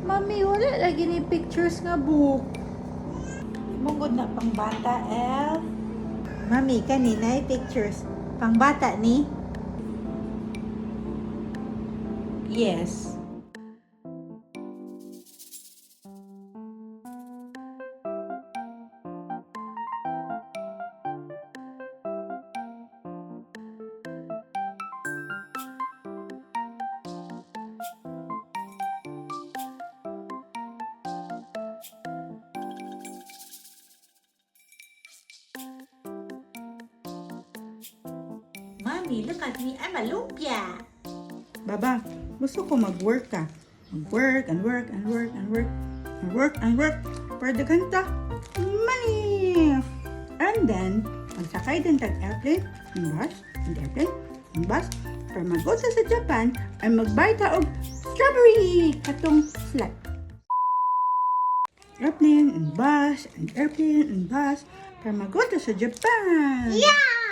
Mami, wala lagi ni pictures nga book. Mungod na pang bata, El. Mami, kanina ay pictures. Pang bata ni? Yes. Mommy, look at me. I'm a lumpia. Baba, gusto ko mag-work ka. Mag-work and work and work and work and work and work for the kanta money. And then, magsakay din tag-airplane and bus and airplane and bus para mag-go sa Japan ay mag-buy ta og strawberry katong flat. Airplane and bus and airplane and bus para mag-go sa Japan. Yeah!